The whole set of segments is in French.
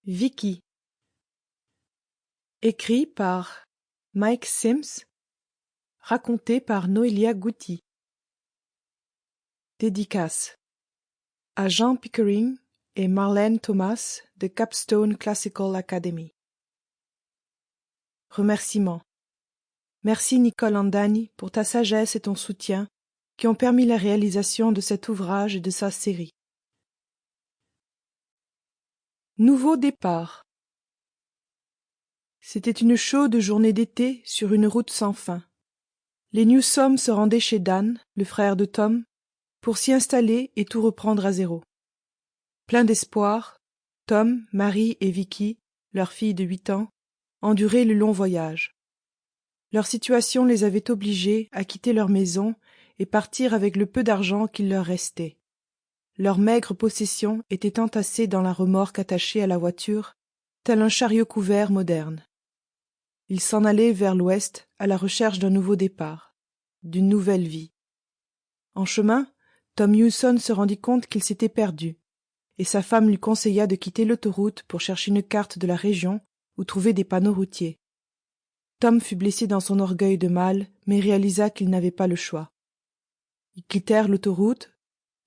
Vicky. Écrit par Mike Sims, raconté par Noelia Gouty. Dédicace à Jean Pickering et Marlène Thomas de Capstone Classical Academy. Remerciements. Merci Nicole Andani pour ta sagesse et ton soutien qui ont permis la réalisation de cet ouvrage et de sa série. Nouveau départ. C'était une chaude journée d'été sur une route sans fin. Les Newsome se rendaient chez Dan, le frère de Tom, pour s'y installer et tout reprendre à zéro. Plein d'espoir, Tom, Marie et Vicky, leur fille de 8 ans, enduraient le long voyage. Leur situation les avait obligés à quitter leur maison et partir avec le peu d'argent qu'il leur restait. Leurs maigres possessions étaient entassées dans la remorque attachée à la voiture, tel un chariot couvert moderne. Ils s'en allaient vers l'ouest à la recherche d'un nouveau départ, d'une nouvelle vie. En chemin, Tom Hewson se rendit compte qu'il s'était perdu, et sa femme lui conseilla de quitter l'autoroute pour chercher une carte de la région ou trouver des panneaux routiers. Tom fut blessé dans son orgueil de mâle, mais réalisa qu'il n'avait pas le choix. Ils quittèrent l'autoroute,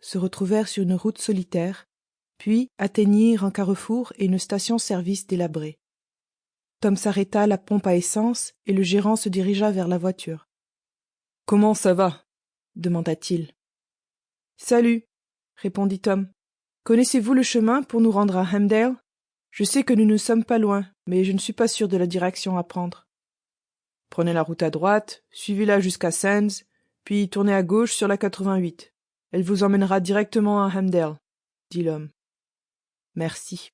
se retrouvèrent sur une route solitaire, puis atteignirent un carrefour et une station-service délabrée. Tom s'arrêta à la pompe à essence et le gérant se dirigea vers la voiture. « Comment ça va ?» demanda-t-il. « Salut, » répondit Tom. « Connaissez-vous le chemin pour nous rendre à Hamdale ? Je sais que nous ne sommes pas loin, mais je ne suis pas sûr de la direction à prendre. » Prenez la route à droite, suivez-la jusqu'à Sands, puis tournez à gauche sur la 88. Elle vous emmènera directement à Hamdale, dit l'homme. « Merci. »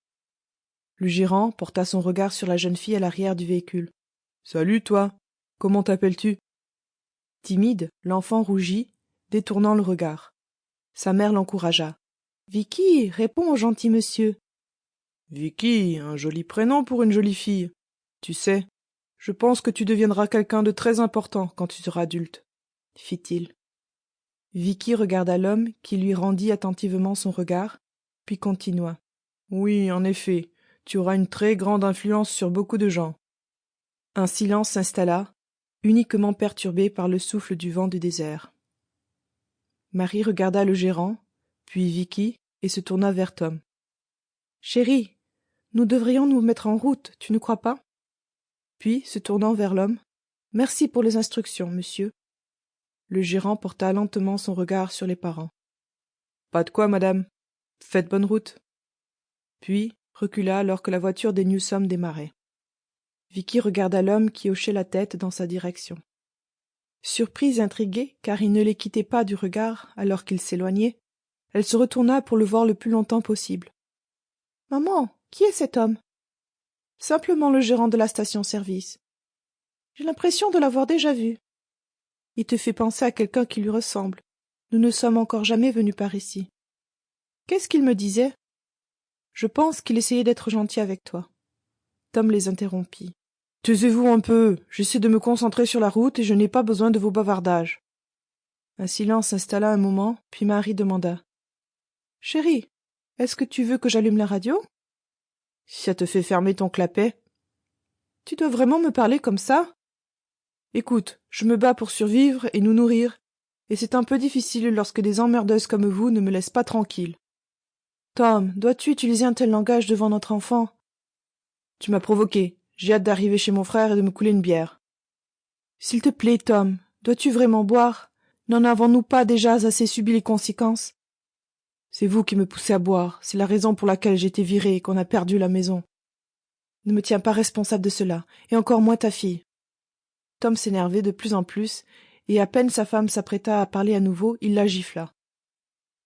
Le gérant porta son regard sur la jeune fille à l'arrière du véhicule. « Salut, toi. Comment t'appelles-tu » Timide, l'enfant rougit, détournant le regard. Sa mère l'encouragea. « Vicky, réponds au gentil monsieur. »« Vicky, un joli prénom pour une jolie fille. Tu sais, je pense que tu deviendras quelqu'un de très important quand tu seras adulte, » fit-il. Vicky regarda l'homme qui lui rendit attentivement son regard, puis continua. « Oui, en effet, tu auras une très grande influence sur beaucoup de gens. » Un silence s'installa, uniquement perturbé par le souffle du vent du désert. Marie regarda le gérant, puis Vicky, et se tourna vers Tom. « Chérie, nous devrions nous mettre en route, tu ne crois pas ?» Puis, se tournant vers l'homme, « Merci pour les instructions, monsieur. » Le gérant porta lentement son regard sur les parents. « Pas de quoi, madame. Faites bonne route. » Puis recula alors que la voiture des Newsome démarrait. Vicky regarda l'homme qui hochait la tête dans sa direction. Surprise et intriguée, car il ne les quittait pas du regard alors qu'ils s'éloignaient, elle se retourna pour le voir le plus longtemps possible. « Maman, qui est cet homme ?»« Simplement le gérant de la station-service. J'ai l'impression de l'avoir déjà vu. Il te fait penser à quelqu'un qui lui ressemble. Nous ne sommes encore jamais venus par ici. Qu'est-ce qu'il me disait ? Je pense qu'il essayait d'être gentil avec toi. » Tom les interrompit. « Taisez-vous un peu, j'essaie de me concentrer sur la route et je n'ai pas besoin de vos bavardages. » Un silence s'installa un moment, puis Marie demanda. « Chérie, est-ce que tu veux que j'allume la radio ? » « Si ça te fait fermer ton clapet. »« Tu dois vraiment me parler comme ça ? » « Écoute, je me bats pour survivre et nous nourrir, et c'est un peu difficile lorsque des emmerdeuses comme vous ne me laissent pas tranquille. Tom, dois-tu utiliser un tel langage devant notre enfant ? Tu m'as provoqué. J'ai hâte d'arriver chez mon frère et de me couler une bière. S'il te plaît, Tom, dois-tu vraiment boire ? N'en avons-nous pas déjà assez subi les conséquences ? C'est vous qui me poussez à boire, c'est la raison pour laquelle j'ai été viré et qu'on a perdu la maison. Ne me tiens pas responsable de cela, et encore moins ta fille. Tom s'énervait de plus en plus, et à peine sa femme s'apprêta à parler à nouveau, il la gifla.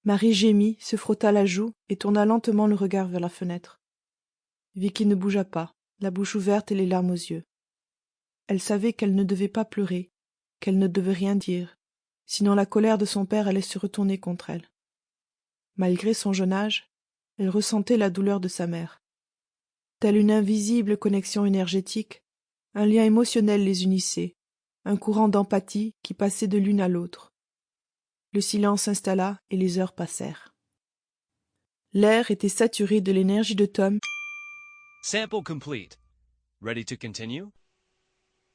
Marie gémit, se frotta la joue et tourna lentement le regard vers la fenêtre. Vicky ne bougea pas, la bouche ouverte et les larmes aux yeux. Elle savait qu'elle ne devait pas pleurer, qu'elle ne devait rien dire, sinon la colère de son père allait se retourner contre elle. Malgré son jeune âge, elle ressentait la douleur de sa mère. Telle une invisible connexion énergétique, un lien émotionnel les unissait, un courant d'empathie qui passait de l'une à l'autre. Le silence s'installa et les heures passèrent. L'air était saturé de l'énergie de Tom Sample complete. Ready to continue?